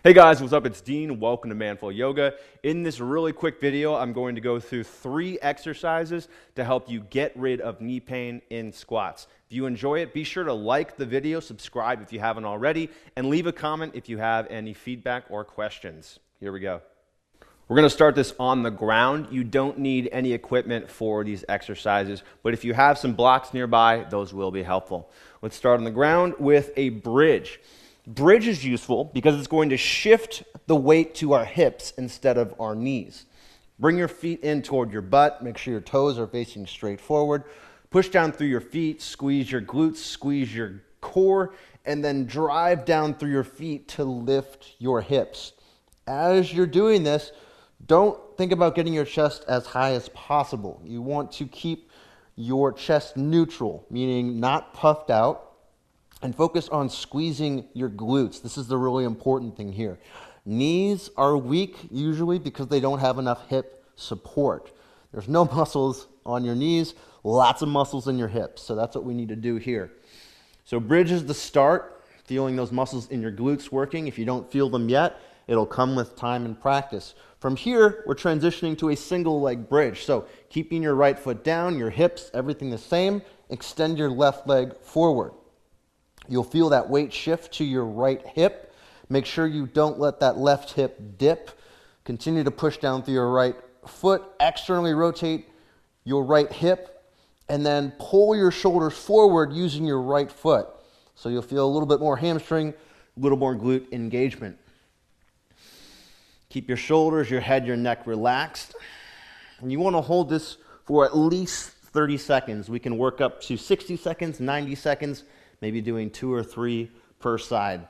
Hey guys, what's up? It's Dean. Welcome to Manful Yoga. In this really quick video, I'm going to go through 3 exercises to help you get rid of knee pain in squats. If you enjoy it, be sure to like the video, subscribe if you haven't already, and leave a comment if you have any feedback or questions. Here we go. We're going to start this on the ground. You don't need any equipment for these exercises, but if you have some blocks nearby, those will be helpful. Let's start on the ground with a bridge. Bridge is useful because it's going to shift the weight to our hips instead of our knees. Bring your feet in toward your butt. Make sure your toes are facing straight forward. Push down through your feet, squeeze your glutes, squeeze your core, and then drive down through your feet to lift your hips. As you're doing this, don't think about getting your chest as high as possible. You want to keep your chest neutral, meaning not puffed out, and focus on squeezing your glutes. This is the really important thing here. Knees are weak usually because they don't have enough hip support. There's no muscles on your knees, lots of muscles in your hips. So that's what we need to do here. So bridge is the start, feeling those muscles in your glutes working. If you don't feel them yet, it'll come with time and practice. From here, we're transitioning to a single leg bridge. So keeping your right foot down, your hips, everything the same, extend your left leg forward. You'll feel that weight shift to your right hip. Make sure you don't let that left hip dip. Continue to push down through your right foot. Externally rotate your right hip. And then pull your shoulders forward using your right foot. So you'll feel a little bit more hamstring, a little more glute engagement. Keep your shoulders, your head, your neck relaxed. And you want to hold this for at least 30 seconds. We can work up to 60 seconds, 90 seconds, maybe doing 2 or 3 per side.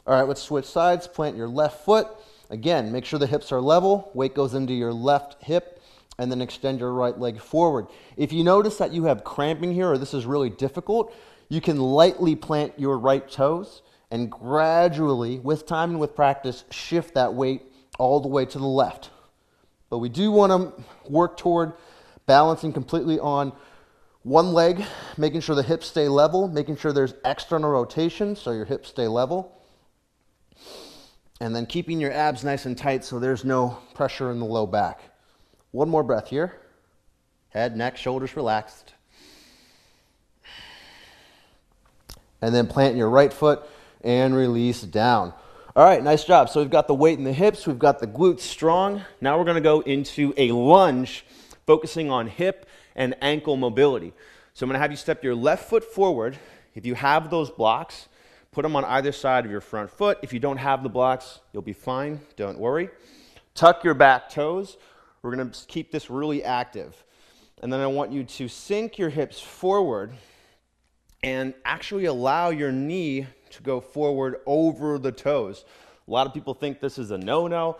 All right, let's switch sides. Plant your left foot. Again, make sure the hips are level. Weight goes into your left hip, and then extend your right leg forward. If you notice that you have cramping here, or this is really difficult, you can lightly plant your right toes and gradually, with time and with practice, shift that weight all the way to the left. But we do want to work toward balancing completely on one leg, making sure the hips stay level, making sure there's external rotation so your hips stay level. And then keeping your abs nice and tight so there's no pressure in the low back. One more breath here. Head, neck, shoulders relaxed. And then plant your right foot and release down. All right, nice job. So we've got the weight in the hips, we've got the glutes strong. Now we're going to go into a lunge, focusing on hip and ankle mobility. So I'm going to have you step your left foot forward. If you have those blocks, put them on either side of your front foot. If you don't have the blocks, you'll be fine. Don't worry. Tuck your back toes. We're going to keep this really active. And then I want you to sink your hips forward and actually allow your knee to go forward over the toes. A lot of people think this is a no-no.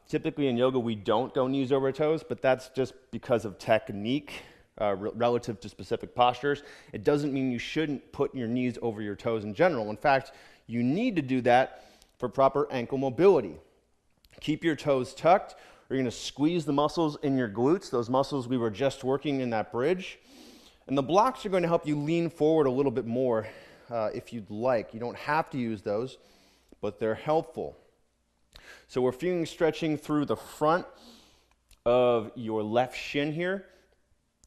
Typically in yoga, we don't go knees over toes, but that's just because of technique relative to specific postures. It doesn't mean you shouldn't put your knees over your toes in general. In fact, you need to do that for proper ankle mobility. Keep your toes tucked. You're going to squeeze the muscles in your glutes, those muscles we were just working in that bridge. And the blocks are going to help you lean forward a little bit more if you'd like. You don't have to use those, but they're helpful. So we're feeling stretching through the front of your left shin here,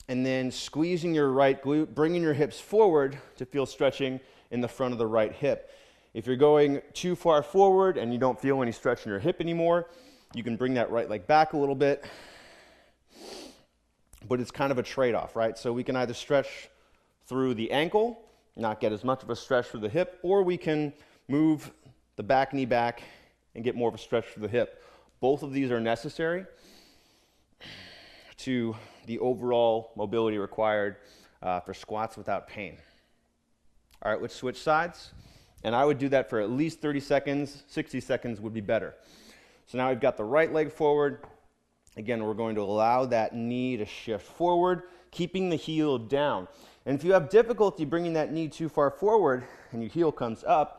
and then squeezing your right glute, bringing your hips forward to feel stretching in the front of the right hip. If you're going too far forward and you don't feel any stretch in your hip anymore, you can bring that right leg back a little bit, but it's kind of a trade-off, right? So we can either stretch through the ankle, not get as much of a stretch through the hip, or we can move the back knee back and get more of a stretch for the hip. Both of these are necessary to the overall mobility required for squats without pain. All right, let's switch sides. And I would do that for at least 30 seconds. 60 seconds would be better. So now we've got the right leg forward. Again, we're going to allow that knee to shift forward, keeping the heel down. And if you have difficulty bringing that knee too far forward and your heel comes up,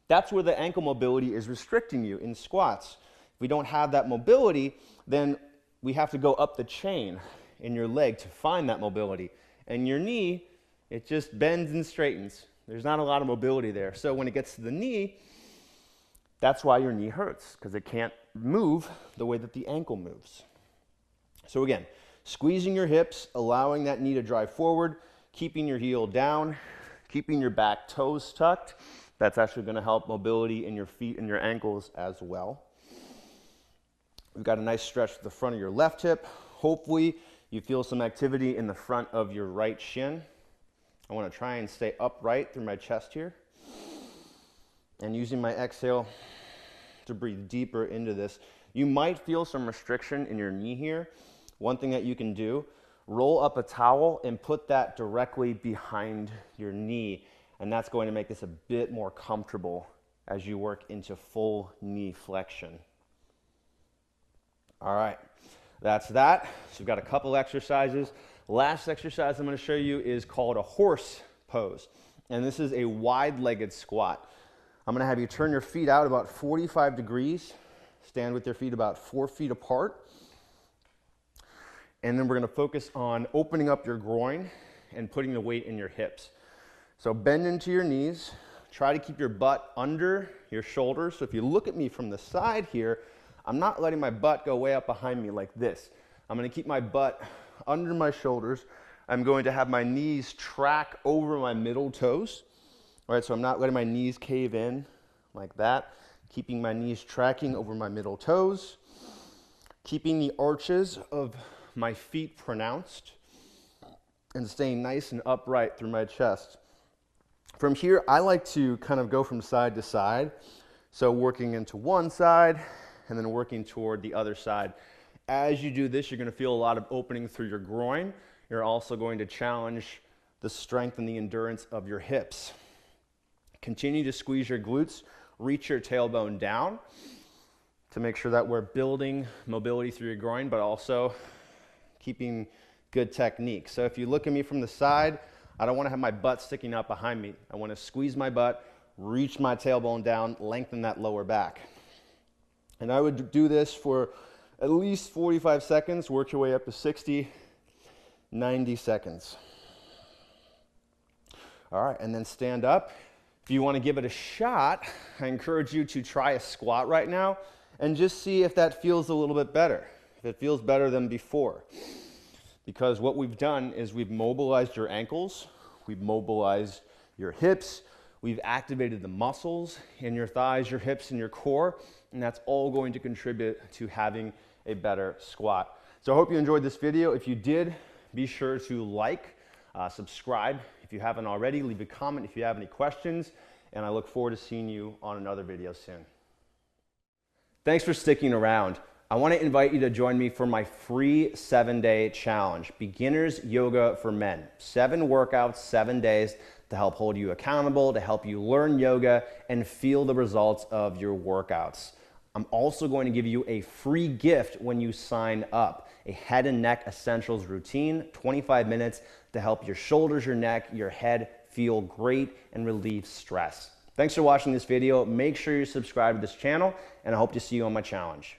that's where the ankle mobility is restricting you in squats. If we don't have that mobility, then we have to go up the chain in your leg to find that mobility. And your knee, it just bends and straightens. There's not a lot of mobility there. So when it gets to the knee, That's why your knee hurts, because it can't move the way that the ankle moves. So again, squeezing your hips, allowing that knee to drive forward, keeping your heel down, keeping your back toes tucked. That's actually going to help mobility in your feet and your ankles as well. We've got a nice stretch to the front of your left hip. Hopefully you feel some activity in the front of your right shin. I want to try and stay upright through my chest here. And using my exhale to breathe deeper into this. You might feel some restriction in your knee here. One thing that you can do, roll up a towel and put that directly behind your knee. And that's going to make this a bit more comfortable as you work into full knee flexion. All right, that's that. So we've got a couple exercises. Last exercise I'm going to show you is called a horse pose. And this is a wide-legged squat. I'm going to have you turn your feet out about 45 degrees. Stand with your feet about 4 feet apart. And then we're going to focus on opening up your groin and putting the weight in your hips. So bend into your knees. Try to keep your butt under your shoulders. So if you look at me from the side here, I'm not letting my butt go way up behind me like this. I'm going to keep my butt under my shoulders. I'm going to have my knees track over my middle toes. All right, so I'm not letting my knees cave in like that. Keeping my knees tracking over my middle toes. Keeping the arches of my feet pronounced. And staying nice and upright through my chest. From here, I like to kind of go from side to side. So working into one side and then working toward the other side. As you do this, you're going to feel a lot of opening through your groin. You're also going to challenge the strength and the endurance of your hips. Continue to squeeze your glutes, reach your tailbone down to make sure that we're building mobility through your groin, but also keeping good technique. So if you look at me from the side, I don't want to have my butt sticking out behind me. I want to squeeze my butt, reach my tailbone down, lengthen that lower back. And I would do this for at least 45 seconds, work your way up to 60, 90 seconds. All right, and then stand up. If you want to give it a shot, I encourage you to try a squat right now and just see if that feels a little bit better, if it feels better than before. Because what we've done is we've mobilized your ankles, we've mobilized your hips, we've activated the muscles in your thighs, your hips, and your core, and that's all going to contribute to having a better squat. So I hope you enjoyed this video. If you did, be sure to like, subscribe. If you haven't already, leave a comment if you have any questions, and I look forward to seeing you on another video soon. Thanks for sticking around. I want to invite you to join me for my free 7-day challenge, Beginners Yoga for Men. 7 workouts, 7 days to help hold you accountable, to help you learn yoga and feel the results of your workouts. I'm also going to give you a free gift when you sign up, a head and neck essentials routine, 25 minutes to help your shoulders, your neck, your head feel great and relieve stress. Thanks for watching this video. Make sure you subscribe to this channel, and I hope to see you on my challenge.